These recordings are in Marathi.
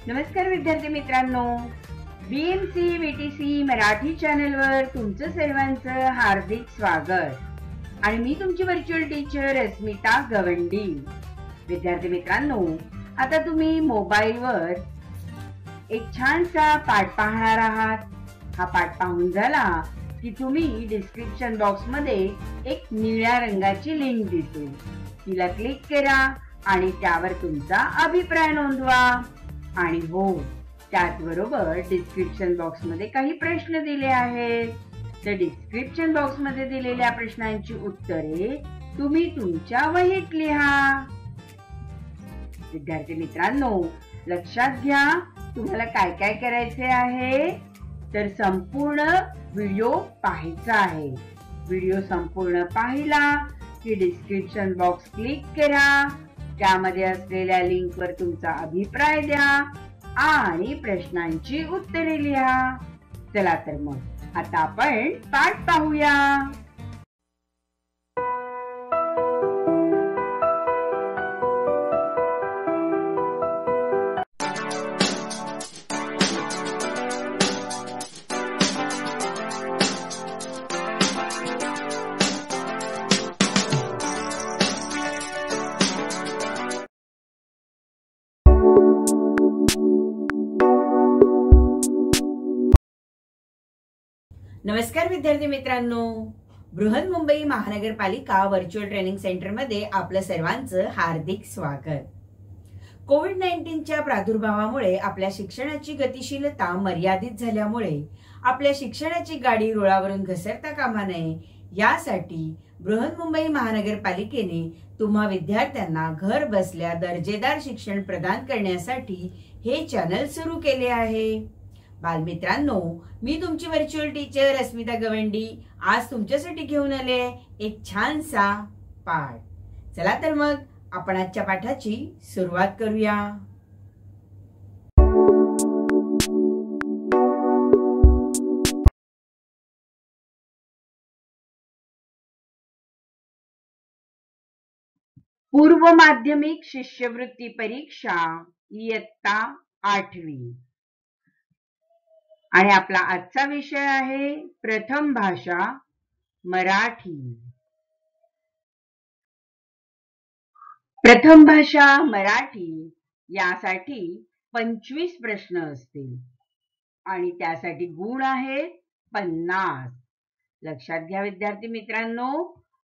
नमस्कार विद्यार्थी मित्रांनो, BMC VTC मराठी चॅनलवर तुमचं सर्वांचं हार्दिक स्वागत आणि मी तुमची व्हर्च्युअल टीचर अस्मिता गवंडी। विद्यार्थी मित्रांनो, आता तुम्ही मोबाईलवर एक छानसा पाठ पाहणार आहात। हा पाठ पाहून झाला की तुम्ही डिस्क्रिप्शन बॉक्स मध्ये एक निळ्या रंगाची लिंक दिसेल, तिला क्लिक करा आणि त्यावर तुमचा अभिप्राय नोंदवा। आणि हो, त्याचबरोबर डिस्क्रिप्शन बॉक्स मध्ये काही प्रश्न दिले आहेत, तर डिस्क्रिप्शन बॉक्स मध्ये दिलेल्या प्रश्नांची उत्तरे तुम्ही तुमच्या वहीत लिहा। विद्यार्थी मित्रांनो, लक्षात घ्या तुम्हाला काय काय करायचे आहे, तर संपूर्ण व्हिडिओ पाहायचा आहे। व्हिडिओ संपूर्ण पाहिला की डिस्क्रिप्शन बॉक्स क्लिक करा, त्यामध्ये असलेल्या लिंकवर तुमचा अभिप्राय द्या आणि प्रश्नांची उत्तरे लिहा। चला तर मग आता आपण पाठ पाहूया। नमस्कार विद्यार्थी मित्रांनो, बृहन्मुंबई महानगरपालिका व्हर्च्युअल ट्रेनिंग सेंटर मध्ये आपलं सर्वांचं हार्दिक स्वागत। कोविड-19च्या प्रादुर्भावामुळे आपल्या शिक्षणाची गतिशीलता मर्यादित झाल्यामुळे आपल्या शिक्षणाची गाडी रुळावरून घसरता कामा नये, यासाठी बृहन्मुंबई महानगरपालिकेने तुम्हा विद्यार्थ्यांना घर बसल्या दर्जेदार शिक्षण प्रदान करण्यासाठी हे चॅनल सुरू केले आहे। बालमित्रांनो, मी तुमची व्हर्च्युअल टीचर अस्मिता गवंडी आज तुमच्यासाठी घेऊन आले एक छानसा पाठ। चला तर मग आपण आजच्या पाठाची सुरुवात करूया। पूर्व माध्यमिक शिष्यवृत्ती परीक्षा इयत्ता 8वी आणि आपला आजचा विषय आहे प्रथम भाषा मराठी। प्रथम भाषा मराठी यासाठी 25 प्रश्न असतील आणि त्यासाठी गुण आहेत 50। लक्षात घ्या विद्यार्थी मित्रांनो,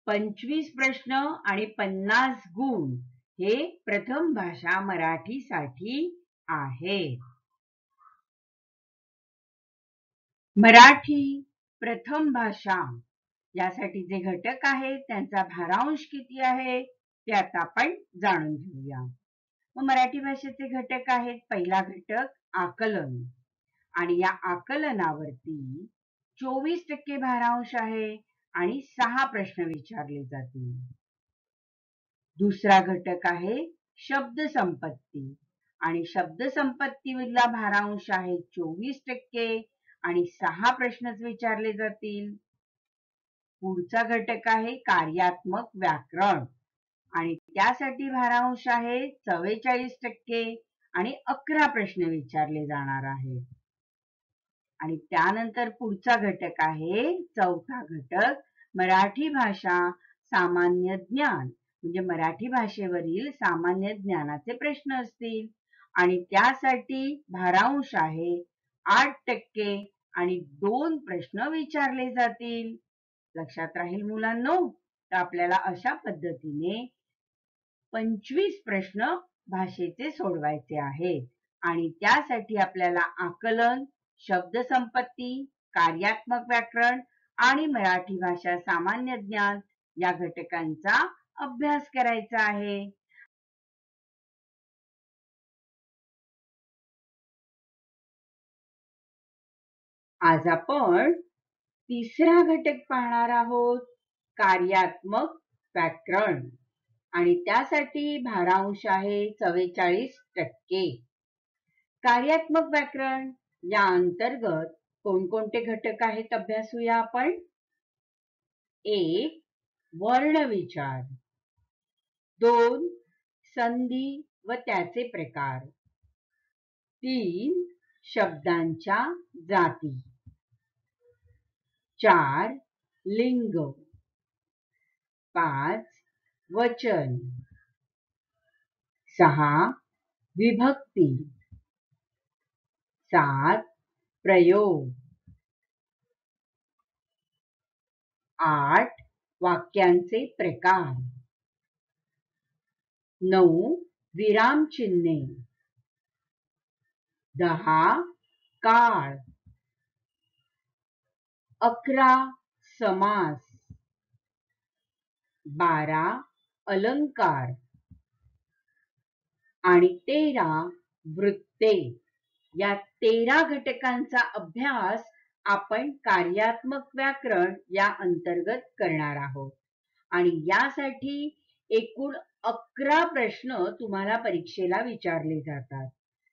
25 प्रश्न आणि 50 गुण हे प्रथम भाषा मराठीसाठी आहेत। मराठी प्रथम भाषा यासाठी जे घटक आहेत त्यांचा भारांश किती आहे ते आता आपण जाणून घेऊया। मराठी भाषेचे घटक आहेत, पहिला घटक आकलन आणि या आकलनावरती 24% भारांश आहे आणि 6 प्रश्न विचारले जातील। दुसरा घटक आहे शब्द संपत्ती आणि शब्द संपत्तीला भारांश आहे 24% आणि 6 प्रश्नच विचारले जातील। पुढचा घटक आहे कार्यात्मक व्याकरण आणि त्यासाठी भारांश आहे 44% आणि 11 प्रश्न विचारले जाणार आहेत। आणि त्यानंतर पुढचा घटक आहे चौथा घटक मराठी भाषा सामान्य ज्ञान, म्हणजे मराठी भाषेवरील सामान्य ज्ञानाचे प्रश्न असतील आणि त्यासाठी भारांश आहे 8% आणि 2 प्रश्न विचारले जातील। लक्षात राहील मुलांनो, तर आपल्याला अशा पद्धतीने 25 प्रश्न भाषेचे सोडवायचे आहेत आणि त्यासाठी आपल्याला आकलन, शब्द संपत्ती, कार्यात्मक व्याकरण आणि मराठी भाषा सामान्य ज्ञान या घटकांचा अभ्यास करायचा आहे। आज आपण तिसरा घटक पाहणार आहोत, कार्यात्मक व्याकरण आणि त्यासाठी भारांश आहे 44%। कार्यात्मक व्याकरण या अंतर्गत कोणकोणते घटक आहेत अभ्यासूया आपण। 1. वर्णविचार, 2. संधी व त्याचे प्रकार, 3 शब्दांच्या जाती, 4 लिंग, 5 वचन, 6 विभक्ती, 7 प्रयोग, 8 वाक्यांचे प्रकार, 9 विरामचिन्हे, 10 काळ, 11 समास, 12 अलंकार आणि 13 वृत्ते. या 13 घटकांचा अभ्यास आपण कार्यात्मक व्याकरण या अंतर्गत करणार आहोत आणि यासाठी एकूण 11 प्रश्न तुम्हाला परीक्षेला विचारले जातात.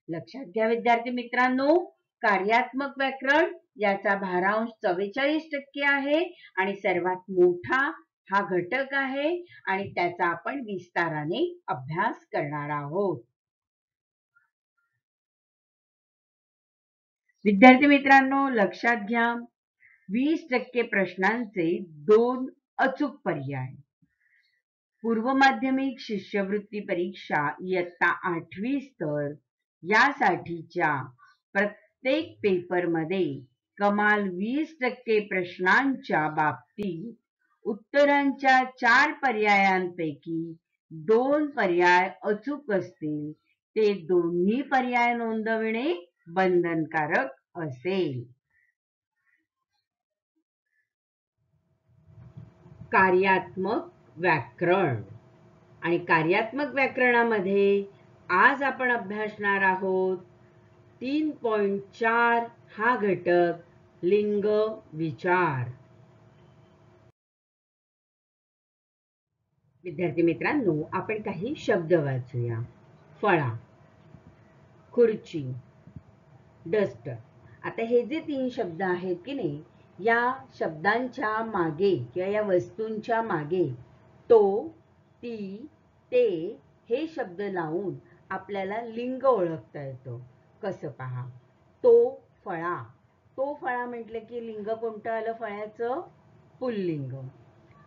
लक्षात घ्या विद्यार्थी मित्रांनो, कार्यात्मक व्याकरण याचा भारांश 44% आहे आणि सर्वात मोठा हा घटक आहे आणि त्याचा आपण विस्ताराने अभ्यास करणार आहोत. विद्यार्थी मित्रांनो, लक्षात घ्या 20% प्रश्नांचे 2 अचूक पर्याय. पूर्व माध्यमिक शिष्यवृत्ती परीक्षा इयत्ता 8वी स्तर यासाठीच्या प्रत्येक पेपरमध्ये कमाल 20% प्रश्नांच्या बाबतीत उत्तरांच्या 4 पर्यायांपैकी 2 पर्याय अचूक असतील ते दोन्ही पर्याय नोंदविणे बंधनकारक असेल. कार्यात्मक व्याकरण आणि कार्यात्मक व्याकरणामध्ये आज आपण अभ्यासणार आहोत 3.4 हा घटक लिंग विचार. विद्यार्थी मित्रांनो, आपण काही शब्द वाचूया. फळा, खुर्ची, डस्टर. आता हे जे 3 शब्द आहेत की नाही, या शब्दांच्या मागे किंवा या वस्तूंच्या मागे तो, ती, ते हे शब्द लावून आपल्याला लिंग ओळखता येतं. कसं पहा, तो फळा. तो फळा म्हटलं की लिंग कोणतं आलं फळ्याचं? पुल्लिंग.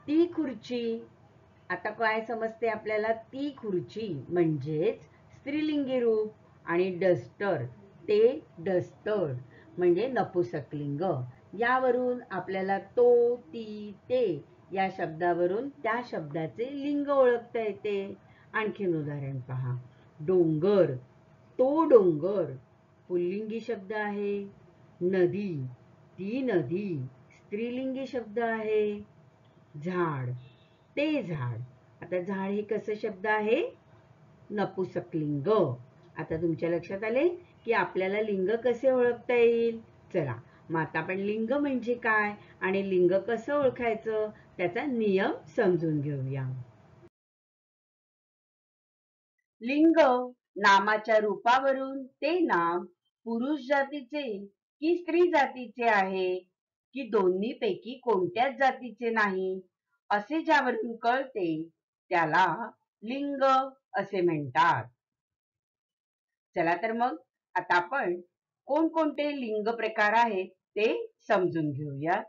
ती खुर्ची, आता काय समजते आपल्याला? ती खुर्ची म्हणजेच स्त्रीलिंगी रूप. आणि डस्टर, ते डस्टर म्हणजे नपुसकलिंग. यावरून आपल्याला तो, ती, ते या शब्दावरून त्या शब्दाचे लिंग ओळखता येते. आणखीन उदाहरण पहा. डोंगर, तो डोंगर पुल्लिंगी शब्द आहे. नदी, ती नदी स्त्रीलिंगी शब्द आहे. झाड, ते झाड. आता झाड हे कसं शब्द आहे? नपुसकलिंग. आता तुमच्या लक्षात आले की आपल्याला लिंग कसे ओळखता येईल. चला मग आता आपण लिंग म्हणजे काय आणि लिंग कसं ओळखायचं त्याचा नियम समजून घेऊया. लिंग नामाच्या रूपावरून ते नाम पुरुष जातीचे की स्त्री जातीचे आहे की दोन्हीपैकी कोणत्याच जातीचे नाही असे ज्यावरून कळते त्याला लिंग असे म्हणतात. चला तर मग आता आपण कोणकोणते लिंग प्रकार आहेत ते समजून घेऊया.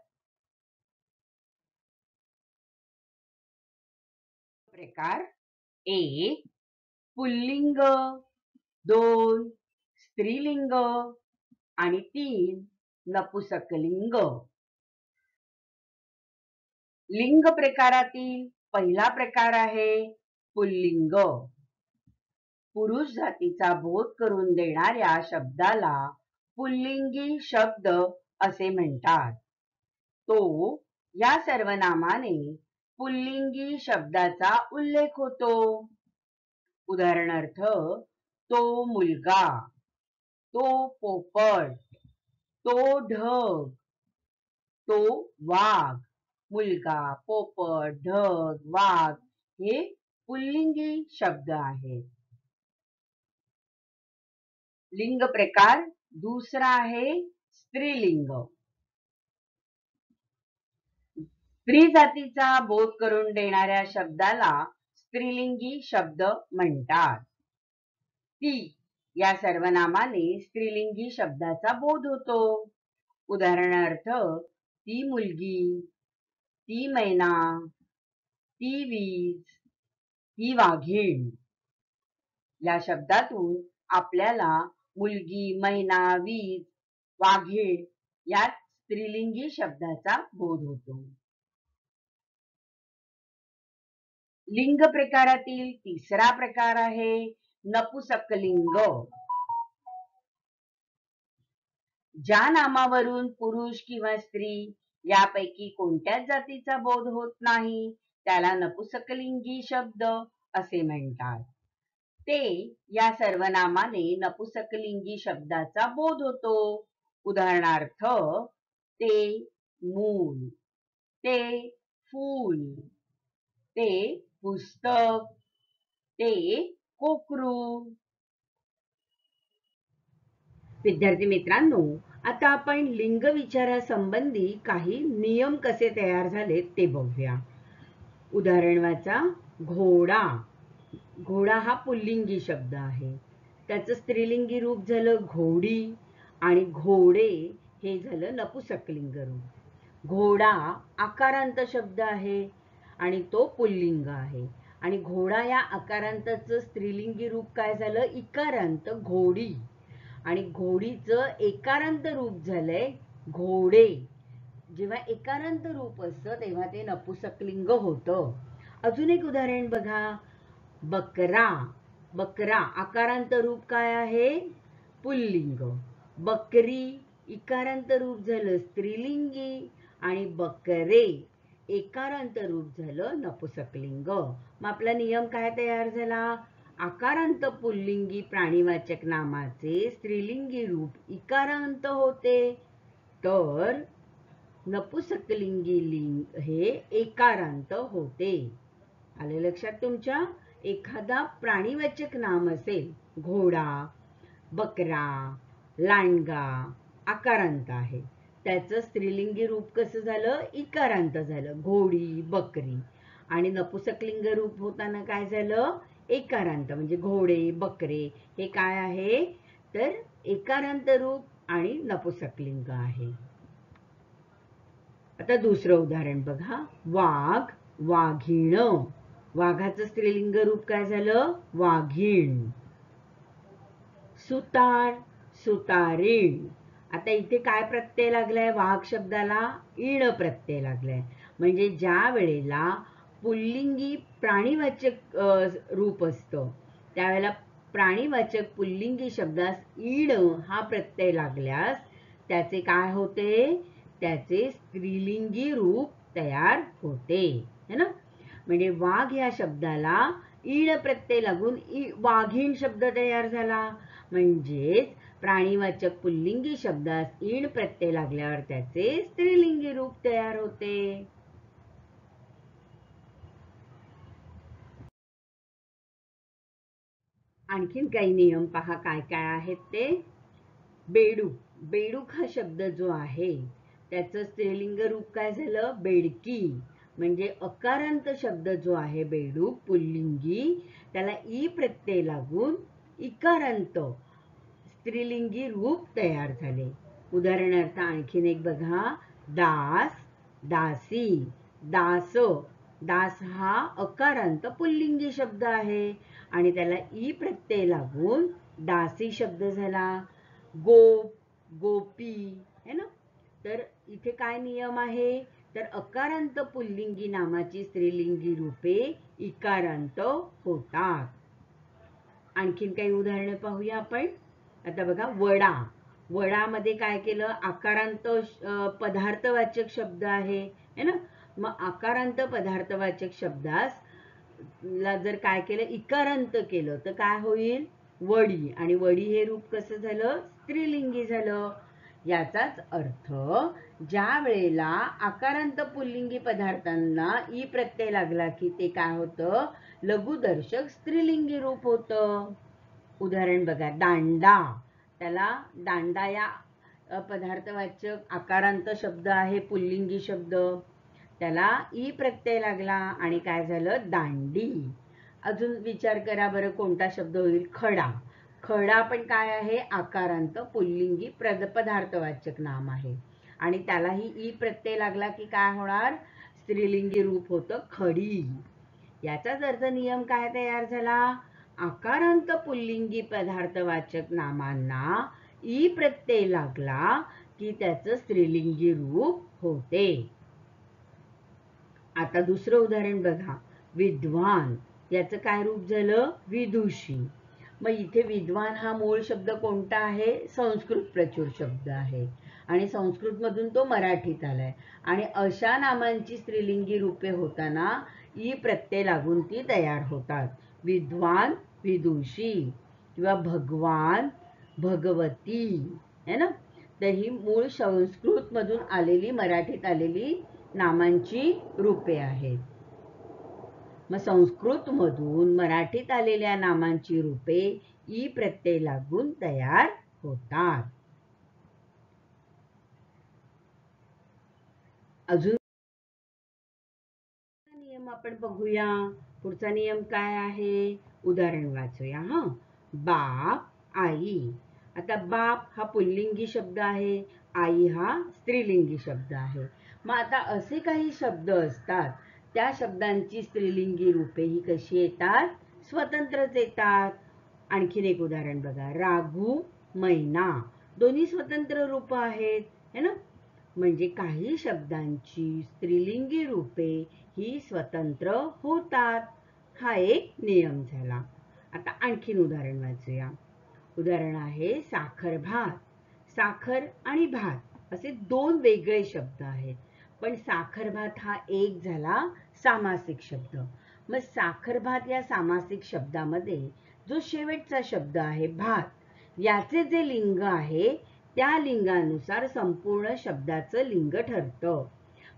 प्रकार 1 पुल्लिंग, 2 स्त्रीलिंग आणि 3 नपुसकलिंग. लिंग प्रकारातील पहिला प्रकार आहे पुल्लिंग. पुरुष जातीचा बोध करून देणाऱ्या शब्दाला पुल्लिंगी शब्द असे म्हणतात. तो या सर्वनामाने पुल्लिंगी शब्दाचा उल्लेख होतो. उदाहरणार्थ, तो मुलगा, तो पोपट, तो ढग, तो वाघ. मुलगा, पोपट, ढग, वाघ हे पुल्लिंगी शब्द आहेत. लिंग प्रकार दुसरा आहे स्त्रीलिंग. स्त्री जातीचा बोध करून देणाऱ्या शब्दाला स्त्रीलिंगी शब्द म्हणतात. ती या सर्वनामाने स्त्रीलिंगी शब्दाचा बोध होतो. उदाहरणार्थ, ती मुलगी, ती मैना, ती वीज, ती वाघीण. या शब्दातून आपल्याला मुलगी, मैना, वीज, वाघीण या स्त्रीलिंगी शब्दाचा बोध होतो. लिंग प्रकारातील तिसरा प्रकार आहे नपुसकलिंग. ज्या नामावरून पुरुष किंवा स्त्री यापैकी कोणत्याच जातीचा बोध होत नाही त्याला नपुसकलिंगी शब्द असे म्हणतात. ते या सर्वनामाने नपुसकलिंगी शब्दाचा बोध होतो. उदाहरणार्थ, ते मूल, ते फूल, ते पुस्तक, ते कोकरू. विद्यार्थी मित्रांनो, आता आपण लिंग विचारासंबंधी काही नियम कसे तयार झाले ते बघूया. उदाहरण वाचा. घोडा. घोडा हा पुल्लिंगी शब्द आहे. त्याचं स्त्रीलिंगी रूप झालं घोडी आणि घोडे हे झालं नपुसकलिंग रूप. घोडा आकारांत शब्द आहे आणि तो पुल्लिंग आहे. आणि घोडा या आकारांताचं स्त्रीलिंगी रूप काय झालं? इकारांत घोडी. आणि घोडीचं एकारांत रूप झालंय घोडे. जेव्हा एकारांत रूप असतं तेव्हा ते नपुसकलिंग होतं. अजून एक उदाहरण बघा. बकरा. बकरा आकारांत रूप काय आहे? पुल्लिंग. बकरी इकारांत रूप झालं स्त्रीलिंगी आणि बकरे एकारांत रूप झालं नपुसकलिंग. मग आपला नियम काय तयार झाला? आकारांत पुल्लिंगी प्राणीवाचक नामाचे स्त्रीलिंगी रूप इकारांत होते तर नपुसकलिंगी लिंग हे एकारांत होते. आले लक्षात तुमच्या? एखादा प्राणीवाचक नाम असेल, घोडा, बकरा, लांडगा आकारांत आहे, त्याचं स्त्रीलिंगी रूप कसं झालं? इकारांत झालं, घोडी, बकरी. आणि नपुसकलिंग रूप होताना काय झालं? एकारांत, म्हणजे घोडे, बकरे हे काय आहे? तर एकारांत रूप आणि नपुसकलिंग आहे. आता दुसरं उदाहरण बघा. वाघ, वाघीण. वाघाचं स्त्रीलिंग रूप काय झालं? वाघीण. सुतार, सुतारीण. आता इथे काय प्रत्यय लागलाय? वाघ शब्दाला ईण प्रत्यय लागलाय. म्हणजे ज्या वेळेला पुल्लिंगी प्राणीवाचक रूप असतं त्यावेळेला प्राणीवाचक पुल्लिंगी शब्दास ईण हा प्रत्यय लागल्यास त्याचे काय होते? त्याचे स्त्रीलिंगी रूप तयार होते, है ना? म्हणजे वाघ या शब्दाला ईण प्रत्यय लागून वाघीण शब्द तयार झाला. म्हणजेच प्राणीवाचक पुल्लिंगी शब्दास ईण प्रत्यय लागल्यावर त्याचे स्त्रीलिंगी रूप तयार होते. आणखीन काही नियम पहा काय काय आहेत ते. बेडूक. बेडूक हा शब्द जो आहे त्याचं स्त्रीलिंग रूप काय झालं? बेडकी. म्हणजे अकारांत शब्द जो आहे बेडूक पुल्लिंगी त्याला ई प्रत्यय लागून इकारांत स्त्रीलिंगी रूप तयार झाले. उदाहरणार्थ आणखीन एक बघा. दास, दासी, दास. दास हा अकारांत पुल्लिंगी शब्द आहे आणि त्याला ई प्रत्यय लागून दासी शब्द झाला. गोप, गोपी, है ना? तर इथे काय नियम आहे? तर अकारांत पुल्लिंगी नामाची स्त्रीलिंगी रूपे इकारांत होतात. आणखीन काही उदाहरणे पाहूया आपण. आता बघा. वडा. वडामध्ये काय केलं? आकारांत पदार्थवाचक शब्द आहे, है ना? मग आकारांत पदार्थवाचक शब्दास ला जर काय केलं? इकारांत केलं तर काय होईल? वडी. आणि वडी हे रूप कसं झालं? स्त्रीलिंगी झालं. याचाच अर्थ ज्या वेळेला आकारांत पुल्लिंगी पदार्थांना ई प्रत्यय लागला की ते काय होतं? लघुदर्शक स्त्रीलिंगी रूप होतं. उदाहरण बघा. दांडा. त्याला दांडा या पदार्थवाचक आकारांत शब्द आहे, पुल्लिंगी शब्द, त्याला ई प्रत्यय लागला आणि काय झालं? दांडी. अजून विचार करा बरं कोणता शब्द होईल? खडा. खडा पण काय आहे, आकारांत पुल्लिंगी पदार्थवाचक नाम आहे आणि त्यालाही ई प्रत्यय लागला की काय होणार, स्त्रीलिंगी रूप होतं खडी. याचाच अर्थ नियम काय तयार झाला, आकारांत पुल्लिंगी पदार्थवाचक नामांना ई प्रत्यय लागला की त्याचं स्त्रीलिंगी रूप होते. आता दुसरं उदाहरण बघा, विद्वान याचं काय रूप झालं, विदुषी. मग इथे विद्वान हा मूळ शब्द कोणता आहे, संस्कृत प्रचूर शब्द आहे आणि संस्कृत मधून तो मराठीत आलाय आणि अशा नामांची स्त्रीलिंगी रूपे होताना ई प्रत्यय लागून ती तयार होतात. विद्वान विदुषी किंवा भगवान भगवती है ना. तर ही मूळ संस्कृत मधून आलेली, मराठीत आलेली नामांची रूपे आहेत. मग संस्कृत मधून मराठीत आलेल्या नामांची रूपे ई प्रत्यय लागून तयार होतात. अजून नियम आपण बघूया. पुढचा नियम काय आहे, उदाहरण वाचूया. बाप आई. आता बाप हा पुल्लिंगी शब्द आहे, आई हा स्त्रीलिंगी शब्द आहे. मग आता असे काही शब्द असतात, त्या शब्दांची स्त्रीलिंगी रूपे ही कशी येतात, स्वतंत्रच येतात. आणखीन एक उदाहरण बघा, राघू मैना. दोन्ही स्वतंत्र रूप आहेत है ना. म्हणजे काही शब्दांची स्त्रीलिंगी रूपे ही स्वतंत्र होतात. हा एक नियम झाला. आता आणखीन उदाहरण वाचूया. उदाहरण आहे साखर भात. साखर आणि भात असे दोन वेगळे शब्द आहेत, पण साखर भात हा एक झाला सामासिक शब्द. मग साखर भात या सामासिक शब्दामध्ये जो शेवटचा शब्द आहे भात, याचे जे लिंग आहे त्या लिंगानुसार संपूर्ण शब्दाचं लिंग ठरतं.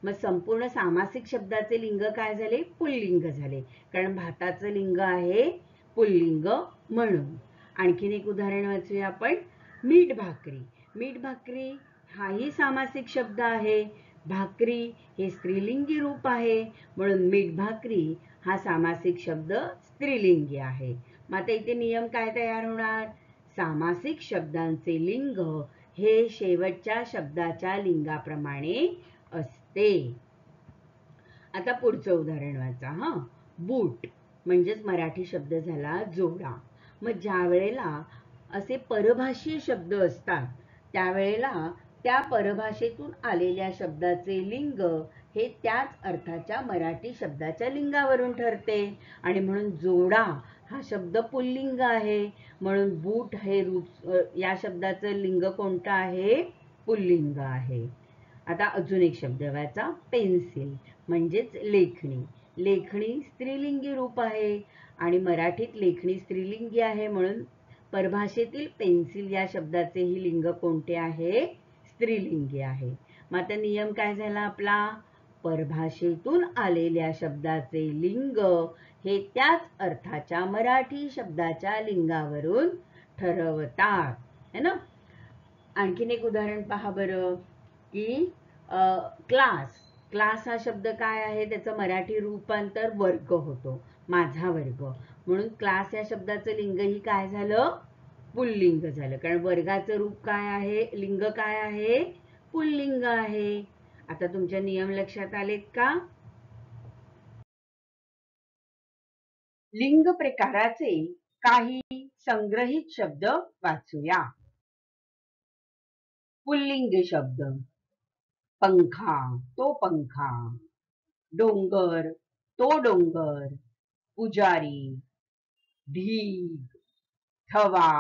मग संपूर्ण सामासिक शब्दाचे लिंग काय झाले, पुल्लिंग झाले, कारण भाताचं लिंग आहे पुल्लिंग म्हणून. आणखीन एक उदाहरण वाचूया आपण, मीठ भाकरी. मीठ भाकरी हाही सामासिक शब्द आहे, भाकरी हे स्त्रीलिंगी रूप आहे, म्हणून मीठ भाकरी हा सामासिक शब्द स्त्रीलिंगी आहे. मग आता इथे नियम काय तयार होणार, सामासिक शब्दांचे लिंग हे शेवटच्या शब्दाच्या लिंगाप्रमाणे असते. आता पुढचं उदाहरण वाचा. बूट म्हणजेच मराठी शब्द झाला जोडा. मग ज्या वेळेला असे परभाषीय शब्द असतात त्यावेळेला त्या परभाषेतून आलेल्या शब्दाचे लिंग हे त्याच अर्थाच्या मराठी शब्दाच्या लिंगावरून ठरते आणि म्हणून जोडा हा शब्द पुल्लिंग आहे, म्हणून बूट हे रूप या शब्दाचं लिंग कोणतं आहे, पुल्लिंग आहे. आता अजून एक शब्द वाचा, पेन्सिल म्हणजेच लेखणी. लेखणी स्त्रीलिंगी रूप आहे आणि मराठीत लेखणी स्त्रीलिंगी आहे, म्हणून परभाषेतील पेन्सिल या शब्दाचे ही लिंग कोणते आहे, स्त्रीलिंगी आहे. मग आता नियम काय झाला आपला, परभाषेतून आलेल्या शब्दाचे लिंग हे त्याच अर्थाच्या मराठी शब्दाच्या लिंगावरून ठरवतात है ना. आणखीन एक उदाहरण पहा बरं, की क्लास. क्लास हा शब्द काय आहे, त्याचं मराठी रूपांतर वर्ग होतो, माझा वर्ग, म्हणून क्लास या शब्दाचं लिंग ही काय झालं, पुल्लिंग झालं, कारण वर्गाचं रूप काय आहे, लिंग काय आहे, पुल्लिंग आहे. आता तुमचे नियम लक्षात आलेत का. लिंग प्रकाराचे काही संग्रहित शब्द वाचूया. पुल्लिंग शब्द, पंखा तो पंखा, डोंगर तो डोंगर, पुजारी, ढीग, थवा,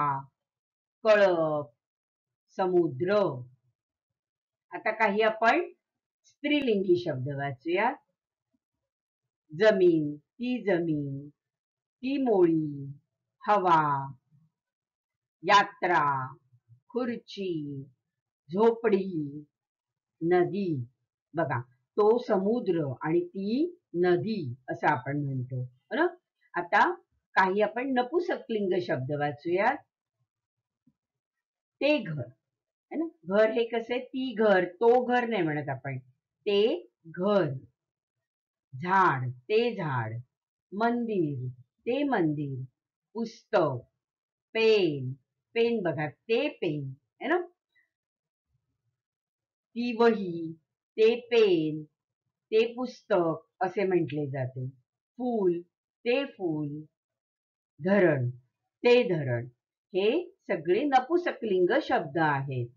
कळप, समुद्र. आता काही आपण स्त्रीलिंगी शब्द वाचूया. जमीन ती मोळी, हवा, यात्रा, खुर्ची, झोपडी, नदी. बघा, तो समुद्र आणि ती नदी असं आपण म्हणतो बरं. आता काही आपण नपुसकलिंग शब्द वाचूया. ते घर है ना, घर हे कसे, ती घर, तो घर नाही म्हणत आपण, ते घर. झाड ते झाड, मंदिर ते मंदिर, पुस्तक, पेन, पेन बघा, ते पेन है ना. ती वही, ते पेन, ते पुस्तक असे म्हटले जाते. फूल, ते फूल. धरण, ते धरण. हे सगळे नपुसकलिंग शब्द आहेत.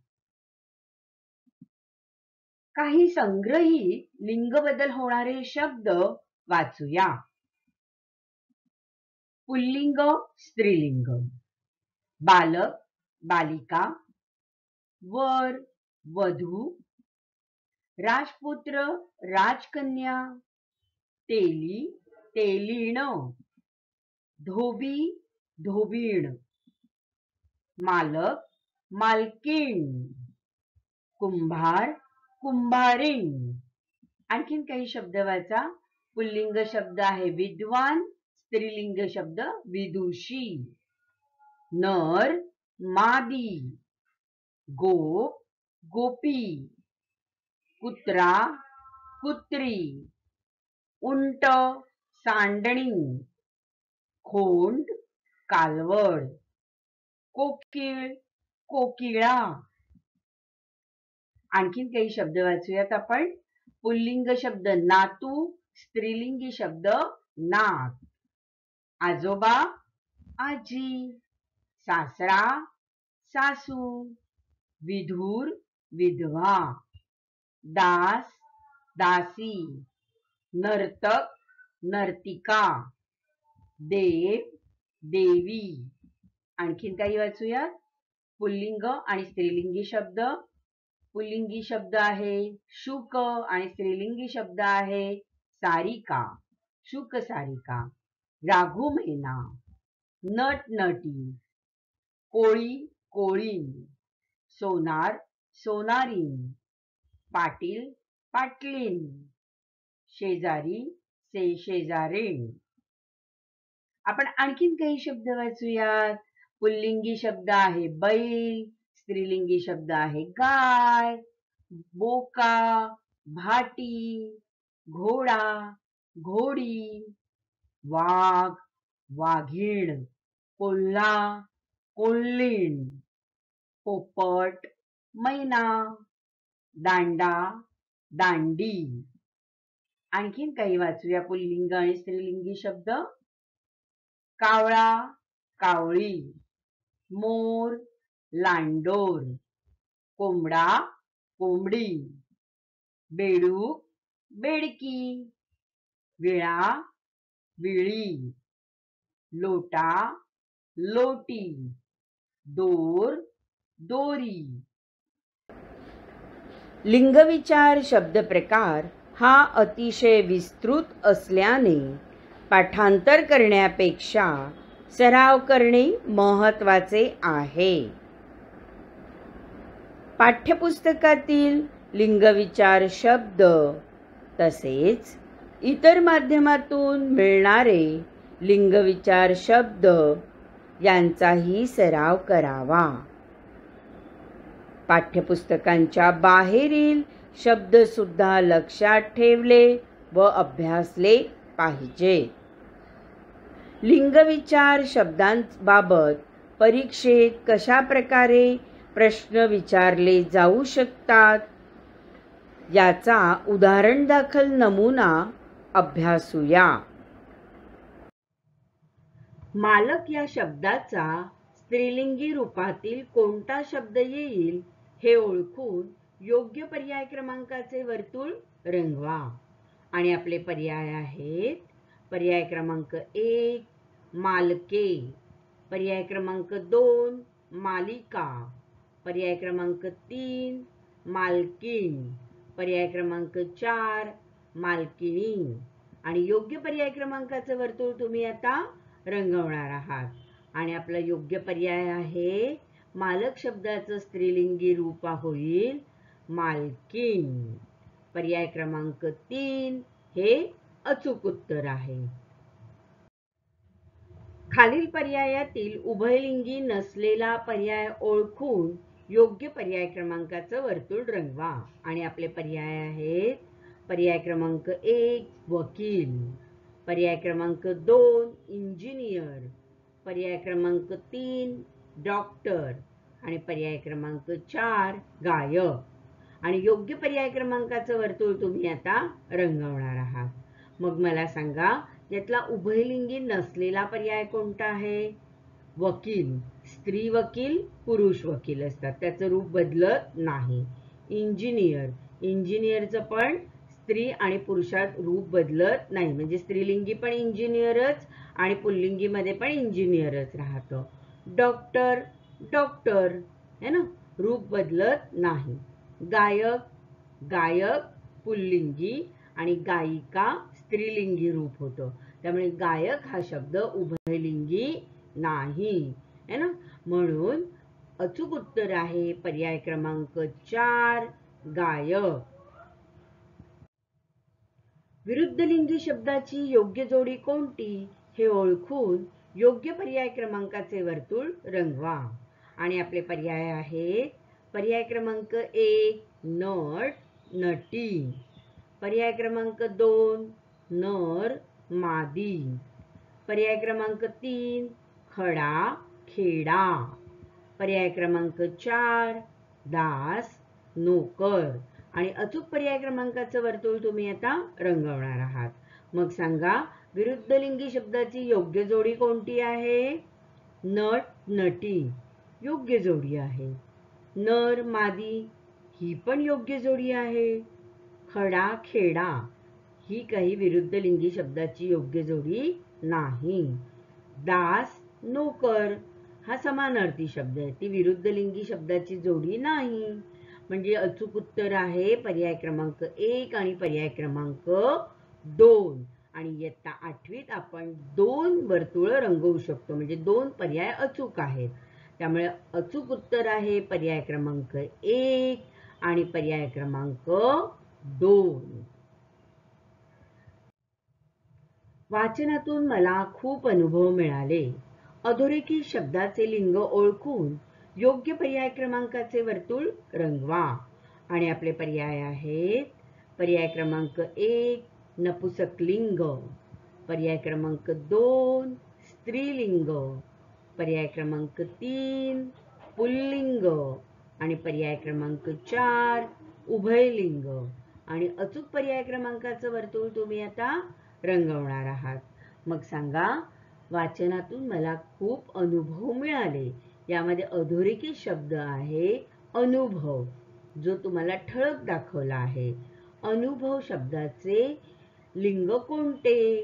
काही संग्रही लिंग बदल होणारे शब्द वाचूया. पुल्लिंग, स्त्रीलिंग. बालक, बालिका. वर, वधू. राजपुत्र, राजकन्या. तेली, तेलीण. धोबी, धोबीण. मालक, मालकीण. कुंभार, कुंभारीण. आणखीन काही शब्द वाचा. पुल्लिंग शब्द आहे विद्वान, स्त्रीलिंग शब्द विदुषी. नर, मादी. गोप, गोपी. कुत्रा, कुत्री. उंट, सांडणी. खोंड, कालवड. कोकिळ, कोकिळा. आणखीन काही शब्द वाचूयात आपण. पुल्लिंग शब्द नातू, स्त्रीलिंगी शब्द नात. आजोबा, आजी. सासरा, सासू. विधूर, विधवा. दास, दासी. नर्तक, नर्तिका. देव, देवी. आणखीन काही वाचूयात. पुल्लिंग आणि स्त्रीलिंगी शब्द. पुल्लिंगी शब्द आहे शुक आणि स्त्रीलिंगी शब्द आहे सारिका. शुक सारिका. राघुमेना. नट नटी. कोळी, कोळीण. सोनार, सोनारीण. पाटील, पाटलीन. शेजारी, शेजारीण. आपण आणखीन काही शब्द वाचूयात. पुल्लिंगी शब्द आहे बैल, स्त्रीलिंगी शब्द आहे गाय. बोका, भाटी. घोडा, घोडी. वाघ, वाघीण. कोल्हा, कोल्हीण. पोपट, मैना. दांडा, दांडी. आणखीन काही वाचूया पुल्लिंग आणि स्त्रीलिंगी शब्द. कावळा, कावळी. मोर, लांडोर. कोंबडा, कोंबडी. बेडूक, बेडकी. विळा, विळी. लोटा, लोटी. दोर, दोरी. लिंगविचार शब्द प्रकार हा अतिशय विस्तृत असल्याने पाठांतर करण्यापेक्षा सराव करणे महत्त्वाचे आहे. पाठ्यपुस्तकातील लिंगविचार शब्द तसेच इतर माध्यमातून मिळणारे लिंगविचार शब्द यांचाही सराव करावा. पाठ्यपुस्तकांच्या बाहेरील शब्द सुद्धा लक्षात ठेवले व अभ्यासले पाहिजे. लिंगविचार शब्दांबाबत परीक्षेत कशा प्रकारे प्रश्न विचारले जाऊ शकतात याचा उदाहरण दाखल नमुना अभ्यासूया. मालक या शब्दाचा स्त्रीलिंगी रूपातील कोणता शब्द येईल हे ओळखून योग्य पर्याय क्रमांकाचे वर्तुळ रंगवा. आणि आपले पर्याय आहेत. पर्याय क्रमांक 1 मालके. पर्याय क्रमांक 2 मालिका. पर्याय क्रमांक 3 मालकीण. पर्याय क्रमांक 4 मालकिणी. आणि योग्य पर्याय क्रमांकाचे वर्तुळ तुम्ही आता रंगवणार आहात. आणि आपला योग्य पर्याय आहे मालक शब्दाचं स्त्रीलिंगी रूप होईल मालकीण. पर्याय क्रमांक 3 हे अचूक उत्तर आहे. खालील पर्यायातील उभयलिंगी नसलेला पर्याय ओळखून योग्य पर्याय क्रमांकाचं वर्तुळ रंगवा. आणि आपले पर्याय आहेत. पर्याय क्रमांक 1 वकील. पर्याय क्रमांक 2 इंजिनियर. पर्याय क्रमांक 3 डॉक्टर आणि पर्याय क्रमांक 4 गायक आणि योग्य पर्याय क्रमांकाचं वर्तुळ तुम्ही आता रंगवणार आहात. मग मला सांगा, यातला उभयलिंगी नसलेला पर्याय कोणता आहे? वकील. स्त्री वकील, पुरुष वकील असतात, त्याचं रूप बदलत नाही. इंजिनियर. इंजिनियरचं पण स्त्री आणि पुरुषात रूप बदलत नाही, म्हणजे स्त्रीलिंगी पण इंजिनियरच आणि पुल्लिंगीमध्ये पण इंजिनियरच राहतं. डॉक्टर, डॉक्टर है ना, रूप बदलत नाही. गायक, गायक पुल्लिंगी आणि गायिका स्त्रीलिंगी रूप होतं, त्यामुळे गायक हा शब्द उभयलिंगी नाही है ना. म्हणून अचूक उत्तर आहे पर्याय क्रमांक 4 गायक. विरुद्धलिंगी शब्दाची योग्य जोडी कोणती हे ओळखून योग्य पर्याय क्रमांकाचे वर्तुळ रंगवा. आणि आपले पर्याय आहेत पर्याय क्रमांक 1 नट, नटी. पर्याय क्रमांक 2 नर, मादी. पर्याय क्रमांक 3 खडा, खेडा. पर्याय क्रमांक 4 दास, नोकर. आणि अचूक पर्याय क्रमांकाचं वर्तुळ तुम्ही आता रंगवणार आहात. मग सांगा, विरुद्धलिंगी शब्दाची योग्य जोडी कोणती आहे? नट, नटी योग्य जोडी आहे. नर, मादी ही पण योग्य जोडी आहे. खडा, खेडा ही काही विरुद्धलिंगी शब्दाची योग्य जोडी नाही. दास, नोकर हा समानार्थी शब्द आहे, ती विरुद्धलिंगी शब्दाची जोडी नाही. म्हणजे अचूक उत्तर आहे पर्याय क्रमांक 1 आणि पर्याय क्रमांक 2. आणि इयत्ता 8वीत आपण 2 वर्तुळ रंगवू शकतो, म्हणजे 2 पर्याय अचूक आहेत. त्यामुळे अचूक उत्तर आहे पर्याय क्रमांक 1 आणि पर्याय क्रमांक 2. वाचनातून मला खूप अनुभव मिळाले. अधोरेखित शब्दाचे लिंग ओळखून योग्य पर्याय क्रमांकाचे वर्तुळ रंगवा. आणि आपले पर्याय आहेत पर्याय क्रमांक 1 नपुसकलिंग, पर्याय क्रमांक 2 स्त्रीलिंग, पर्याय क्रमांक 3 पुल्लिंग आणि पर्याय क्रमांक 4 उभयलिंग. आणि अचूक पर्याय क्रमांकाचं वर्तुळ तुम्ही आता रंगवणार आहात. मग सांगा, वाचनातून मला खूप अनुभव मिळाले. यामध्ये अधोरेखित शब्द आहे अनुभव, जो तुम्हाला ठळक दाखवला आहे. अनुभव शब्दाचे लिंग कोणते?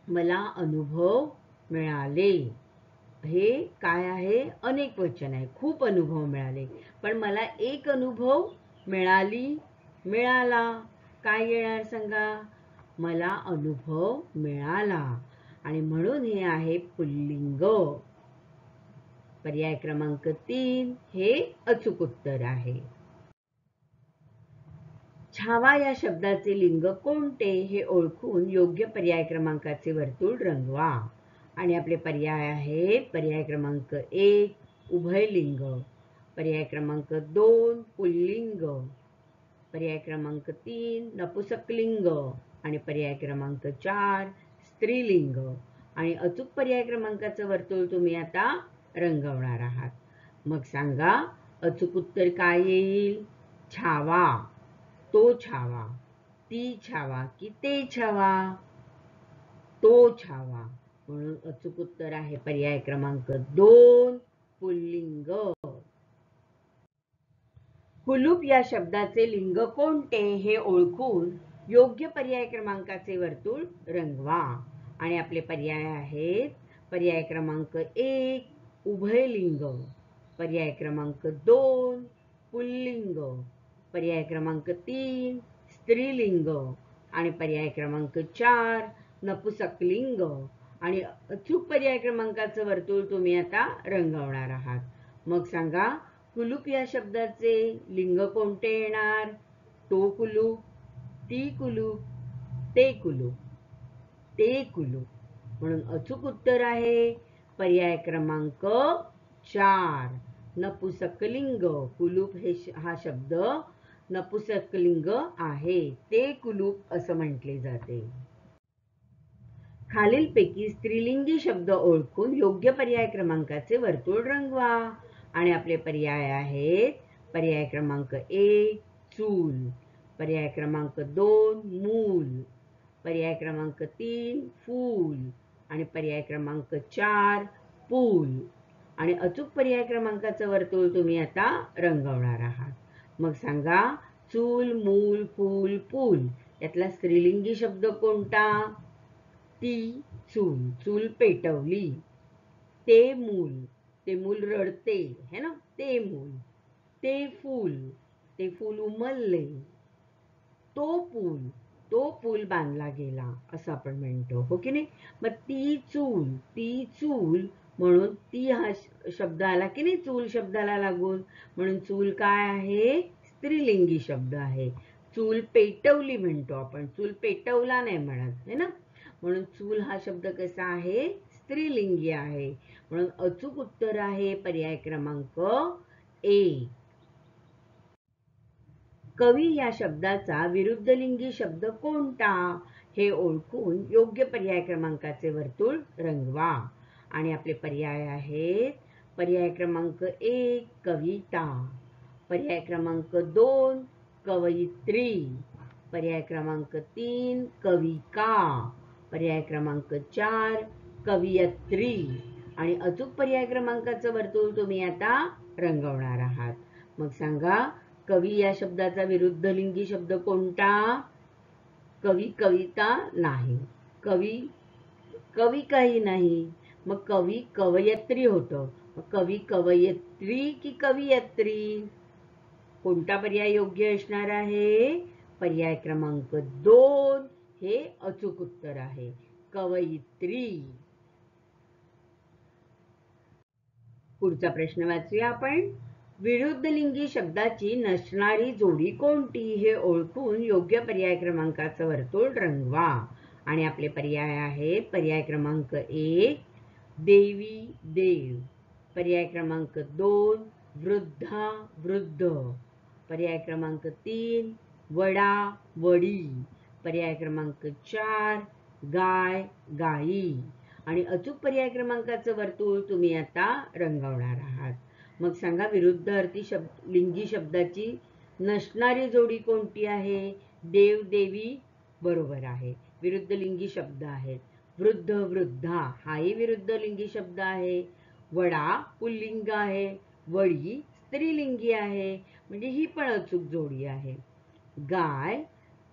मला अनुभव मिळाले हे काय आहे? अनेक वचन आहे. खूप अनुभव मिळाले, पण मला एक अनुभव मिळाली, मिळाला काय येणार सांगा? मला अनुभव मिळाला. आणि म्हणून हे आहे पुल्लिंग. पर्याय क्रमांक 3 हे अचूक उत्तर आहे. छावा या शब्दाचे लिंग कोणते हे ओळखून योग्य पर्याय क्रमांकाचे वर्तुळ रंगवा. आणि आपले पर्याय आहेत पर्याय क्रमांक 1 उभयलिंग, पर्याय क्रमांक 2 पुल्लिंग, पर्याय क्रमांक 3 नपुसकलिंग आणि पर्याय क्रमांक 4 स्त्रीलिंग. आणि अचूक पर्याय क्रमांकाचं वर्तुळ तुम्ही आता रंगवणार आहात. मग सांगा, अचूक उत्तर काय येईल? छावा, तो छावा, ती छावा की ते छावा? तो छावा. म्हणून अचूक उत्तर आहे पर्याय क्रमांक 2 पुल्लिंग. कुलूप या शब्दाचे लिंग कोणते हे ओळखून योग्य पर्याय क्रमांकाचे वर्तुळ रंगवा. आणि आपले पर्याय आहेत पर्याय क्रमांक 1 उभयलिंग, पर्याय क्रमांक 2 पुल्लिंग, पर्याय क्रमांक 3 स्त्रीलिंग आणि पर्याय क्रमांक 4 नपुसकलिंग. आणि अचूक पर्याय क्रमांकाचं वर्तुळ तुम्ही आता रंगवणार आहात. मग सांगा, कुलूप या शब्दाचे लिंग कोणते येणार? तो कुलूप, ती कुलूप, ते कुलूप, ते कुलूप. म्हणून अचूक उत्तर आहे पर्याय क्रमांक 4 नपुसकलिंग. कुलूप हा शब्द नपुसकलिंग आहे, ते कुलूप असं म्हटले जाते. खालीलपैकी स्त्रीलिंगी शब्द ओळखून योग्य पर्याय क्रमांकाचे वर्तुळ रंगवा. आणि आपले पर्याय आहेत पर्याय क्रमांक 1 चूल, पर्याय क्रमांक 2 मूल, पर्याय क्रमांक 3 फूल आणि पर्याय क्रमांक 4 पूल. आणि अचूक पर्याय क्रमांकाचं वर्तुळ तुम्ही आता रंगवणार आहात. मग सांगा, चूल मूल फूल पूल यातला स्त्रीलिंगी शब्द कोणता? ती चूल, चूल पेटवली. ते मूल रडते है ना, ते मूल. ते फूल उमलले. तो पूल बांधला गेला असं आपण म्हणतो, हो की नाही. मग ती चूल म्हणून ती हा शब्द आला की नाही चूल शब्दाला लागून, म्हणून चूल काय आहे? स्त्रीलिंगी शब्द आहे. चूल पेटवली म्हणतो आपण, चूल पेटवला नाही म्हणत है ना. म्हणून चूल हा शब्द कसा आहे? स्त्रीलिंगी आहे. म्हणून अचूक उत्तर आहे पर्याय क्रमांक 1. कवी या शब्दाचा विरुद्धलिंगी शब्द कोणता हे ओळखून योग्य पर्याय क्रमांकाचे वर्तुळ रंगवा. आणि आपले पर्याय आहेत पर्याय क्रमांक 1 कविता, पर्याय क्रमांक 2 कवयित्री, पर्याय क्रमांक 3 कविका, पर्याय क्रमांक 4 कवयित्री. आणि अचूक पर्याय क्रमांकाचं वर्तुळ तुम्ही आता रंगवणार आहात. मग सांगा, कवी या शब्दाचा विरुद्धलिंगी शब्द कोणता? कवी कविता नाही, कवी काही नाही. मग कवी कवयित्री होतं. मग कवी कवयित्री की कवयित्री? कोणता पर्याय योग्य असणार आहे? पर्याय क्रमांक 2 हे अचूक उत्तर आहे, कवयित्री. पुढचा प्रश्न वाचूया आपण. विरुद्धलिंगी शब्दाची नसणारी जोडी कोणती हे ओळखून योग्य पर्याय क्रमांकाचं वर्तुळ रंगवा. आणि आपले पर्याय आहेत पर्याय क्रमांक 1 देवी देव, पर्याय क्रमांक 2 वृद्धा वृद्ध, पर्याय क्रमांक 3 वडा वडी, पर्याय क्रमांक 4 गाय गाई. आणि अचूक पर्याय क्रमांकाचं वर्तुळ तुम्ही आता रंगवणार आहात. मग सांगा, विरुद्ध अर्थी लिंगी शब्दाची नसणारी जोडी कोणती आहे? देव देवी बरोबर आहे, विरुद्ध लिंगी शब्द आहेत. वृद्ध वृद्धा हाही विरुद्ध लिंगी शब्द आहे. वडा पुल्लिंग आहे, वडी स्त्रीलिंगी आहे, म्हणजे ही पण अचूक जोडी आहे. गाय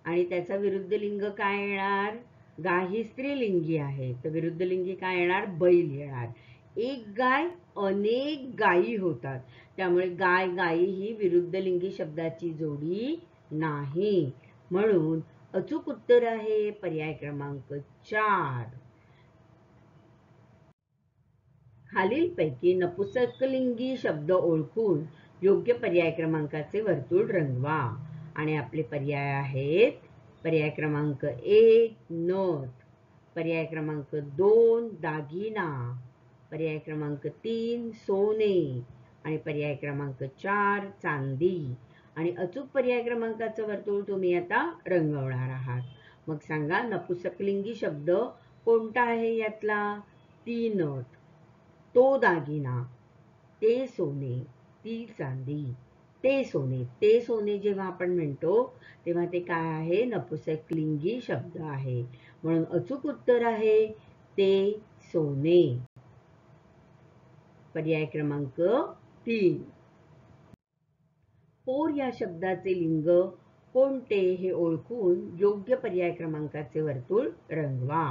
आणि त्याचा विरुद्ध लिंग काय येणार? गाय ही स्त्रीलिंगी आहे, तर विरुद्ध लिंगी काय येणार? बैल येणार. एक गाय अनेक गायी होतात, त्यामुळे गाय गायी ही विरुद्ध लिंगी शब्दाची जोडी नाही. म्हणून अचूक उत्तर आहे पर्याय क्रमांक 4. खालीलपैकी नपुंसकलिंगी शब्द ओळखून योग्य पर्याय क्रमांकाचे वर्तुळ रंगवा. आणि आपले पर्याय आहेत पर्याय क्रमांक 1 नथ, पर्याय क्रमांक 2 दागिना, पर्याय क्रमांक 3 सोने आणि पर्याय क्रमांक 4 चांदी. आणि अचूक पर्याय क्रमांकाचं वर्तुळ तुम्ही आता रंगवणार आहात. मग सांगा, नपुंसकलिंगी शब्द कोणता आहे यातला? ती नथ, तो दागिना, ते सोने, ती चांदी. ते सोने, ते सोने जेव्हा आपण म्हणतो तेव्हा ते काय आहे? नपुंसकलिंगी शब्द आहे. म्हणून अचूक उत्तर आहे ते सोने, पर्याय क्रमांक 3. पोर या शब्दाचे लिंग कोणते हे ओळखून योग्य पर्याय क्रमांकाचे वर्तुळ रंगवा.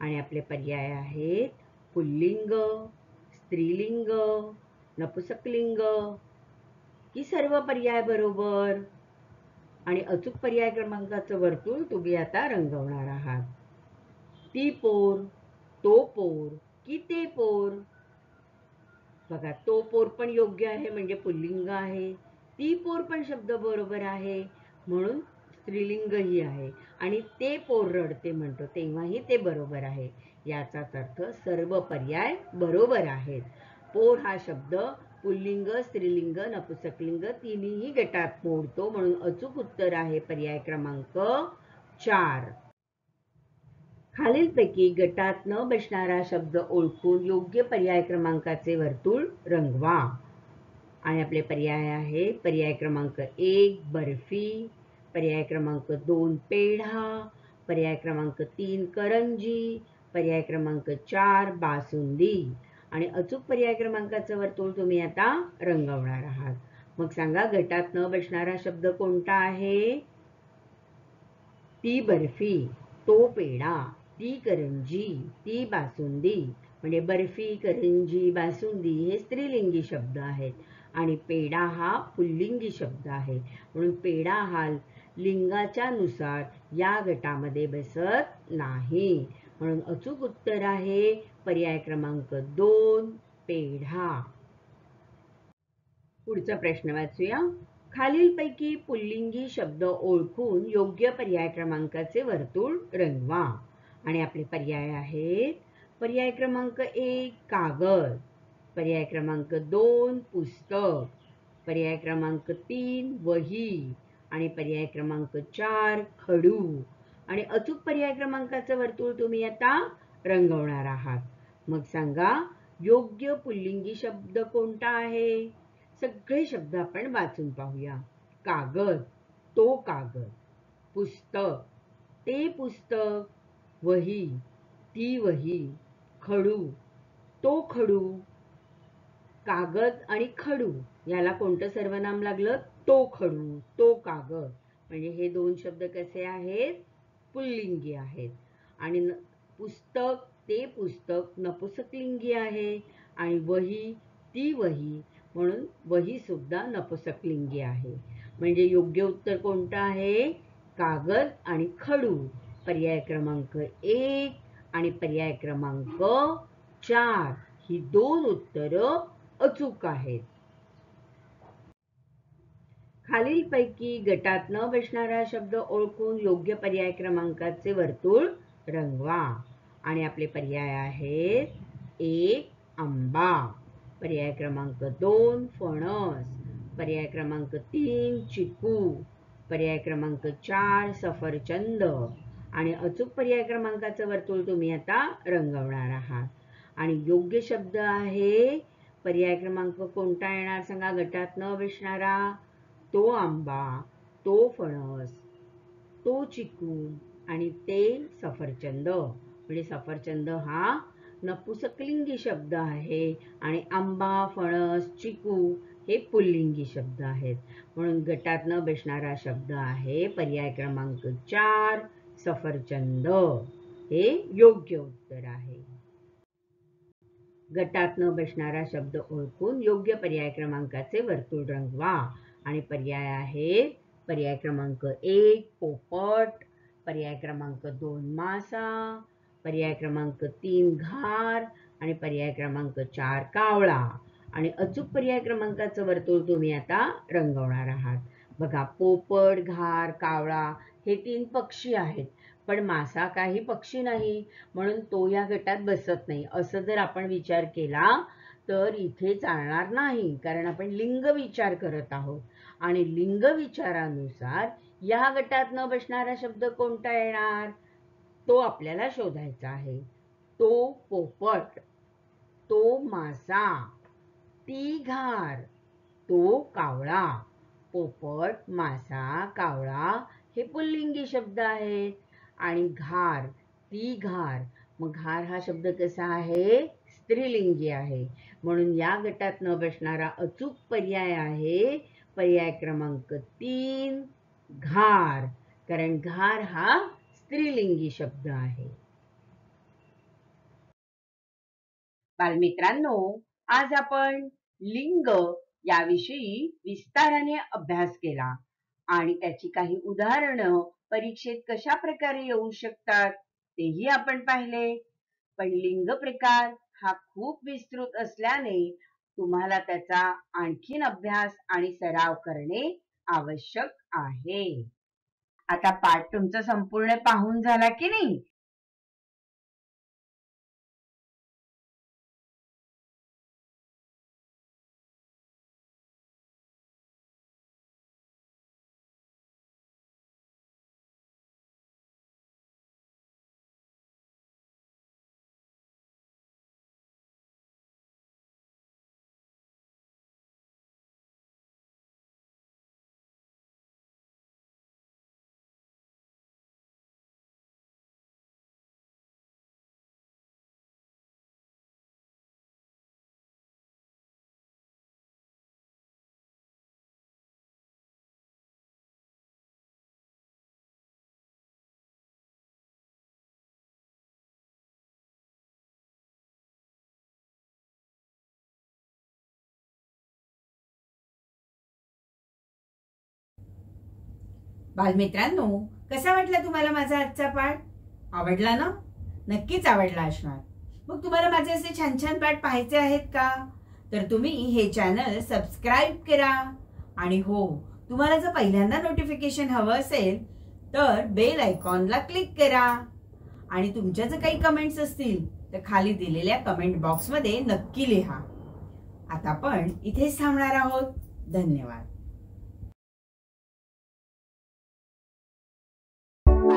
आणि आपले पर्याय आहेत पुल्लिंग, स्त्रीलिंग, नपुंसकलिंग की सर्व पर्याय बरोबर. आणि अचूक पर्याय क्रमांकाचं वर्तुळ तुम्ही आता रंगवणार आहात. ती पोर, तो पोर की ते पोर? बघा, तो पोर पण योग्य आहे म्हणजे पुल्लिंग आहे, ती पोर पण शब्द बरोबर आहे म्हणून स्त्रीलिंगही आहे, आणि ते पोर रडते म्हणतो तेव्हाही ते बरोबर आहे. याचाच अर्थ सर्व पर्याय बरोबर आहेत. पोर हा शब्द पुल्लिंग, स्त्रीलिंग, नपुंसकलिंग तिन्ही गटात मोडतो, म्हणून अचूक उत्तर आहे पर्याय क्रमांक 4. खालीलपैकी गटात न बसणारा शब्द ओळखून योग्य पर्याय क्रमांकाचे वर्तुळ रंगवा. आणि आपले पर्याय आहे पर्याय क्रमांक 1 बर्फी, पर्याय क्रमांक 2 पेढा, पर्याय क्रमांक 3 करंजी, पर्याय क्रमांक 4 बासुंदी. आणि अचूक पर्याय क्रमांकाचं वर्तुळ तुम्ही आता रंगवणार आहात. मग सांगा गटात न बसणारा शब्द कोणता आहे? ती बर्फी, तो पेढा, ती करंजी, ती बासुंदी. म्हणजे बर्फी, करंजी, बासुंदी हे स्त्रीलिंगी शब्द आहेत आणि पेढा हा पुल्लिंगी शब्द आहे. म्हणून पेढा हा लिंगाच्या नुसार या गटामध्ये बसत नाही. म्हणून अचूक उत्तर आहे पर्याय क्रमांक 2 पेढा. पुढचा प्रश्न वाचूया. खालीलपैकी पुल्लिंगी शब्द ओळखून योग्य पर्याय क्रमांकाचे वर्तुळ रंगवा. आणि आपले पर्याय आहेत पर्याय क्रमांक 1 कागद, पर्याय क्रमांक 2 पुस्तक, पर्याय क्रमांक 3 वही आणि पर्याय क्रमांक 4 खडू. आणि अचूक पर्याय क्रमांकाचं वर्तुळ तुम्ही आता रंगवणार आहात. मग सांगा योग्य पुल्लिंगी शब्द कोणता आहे? सगळे शब्द आपण वाचून पाहूया. कागद, तो कागद, पुस्तक, ते पुस्तक, वही, ती वही, खडू, तो खडू. कागद आणि खडू याला कोणतं सर्वनाम लागलं? तो खडू, तो कागद. म्हणजे हे दोन शब्द कसे आहेत? पुल्लिंगी आहेत. आणि पुस्तक, ते पुस्तक नपुसकलिंगी आहे आणि वही, ती वही म्हणून वही सुद्धा नपुसकलिंगी आहे. म्हणजे योग्य उत्तर कोणतं आहे? कागद आणि खडू. पर्याय क्रमांक 1 आणि पर्याय क्रमांक 4 ही दोन उत्तरं अचूक आहेत. खालीलपैकी गटात न बसणारा शब्द ओळखून योग्य पर्याय क्रमांकाचे वर्तुळ रंगवा. आणि आपले पर्याय आहेत 1 आंबा, पर्याय क्रमांक 2 फणस, पर्याय क्रमांक 3 चिकू, पर्याय क्रमांक 4 सफरचंद. आणि अचूक पर्याय क्रमांकाचं वर्तुळ तुम्ही आता रंगवणार आहात. आणि योग्य शब्द आहे पर्याय क्रमांक कोणता येणार सांगा गटात न बसणारा? तो आंबा, तो फणस, तो चिकू आणि ते सफरचंद. म्हणजे सफरचंद हा नपुसकलिंगी शब्द आहे आणि आंबा, फणस, चिकू हे पुल्लिंगी शब्द आहेत. म्हणून गटात न बसणारा शब्द आहे पर्याय क्रमांक 4 सफरचंद. हे योग्य उत्तर आहे. गटात न बसणारा शब्द ओळखून योग्य पर्याय क्रमांकाचे वर्तुळ रंगवा. आणि पर्याय आहेत पर्याय क्रमांक 1 पोपट, पर्याय क्रमांक 2 मासा, पर्याय क्रमांक 3 घार आणि पर्याय क्रमांक 4 कावळा. आणि अचूक पर्याय क्रमांकाचं वर्तुळ तुम्ही आता रंगवणार आहात. बघा पोपट, घार, कावळा हे 3 पक्षी आहेत. पण मासा काही पक्षी नाही म्हणून तो या गटात बसत नाही. असं जर आपण विचार केला तर इथे चालणार नाही, कारण आपण लिंग विचार करत आहोत. आणि लिंग विचारानुसार या गटात न बसणारा शब्द कोणता येणार तो आपल्याला शोधायचा आहे. तो पोपट, तो मासा, ती घार, तो कावळा. पोपट, मासा, कावळा हे पुल्लिंगी शब्द आहेत. आणि घार, ती घार. मग घार हा शब्द कसा आहे? स्त्रीलिंगी आहे. म्हणून या गटात न बसणारा अचूक पर्याय आहे पर्याय क्रमांक 3 घार. कारण घार हा स्त्रीलिंगी शब्द आहे. बालमित्रांनो, आज आपण लिंग याविषयी विस्ताराने अभ्यास केला आणि त्याची काही उदाहरणं परीक्षेत कशा प्रकारे येऊ शकतात तेही आपण पाहिले. पण लिंग प्रकार हा खूप विस्तृत असल्याने तुम्हाला त्याचा आणखीन अभ्यास आणि सराव करणे आवश्यक आहे. आता पाठ तुमचा संपूर्ण पाहून झाला की नाही? बालमित्रांनो, कसा वाटला तुम्हाला माझा आजचा पाठ? आवडला ना? नक्कीच आवडला असणार. मग तुम्हाला माझे असे छान छान पाठ पाहायचे आहेत का? तर तुम्ही हे चॅनल सबस्क्राईब करा. आणि हो, तुम्हाला जर पहिल्यांदा नोटिफिकेशन हवं असेल तर बेल आयकॉनला क्लिक करा. आणि तुमच्या जर काही कमेंट्स असतील तर खाली दिलेल्या कमेंट बॉक्समध्ये नक्की लिहा. आता आपण इथेच थांबणार आहोत. धन्यवाद.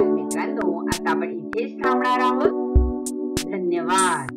मित्रांनो, आता आपण इथेच थांबणार आहोत. धन्यवाद.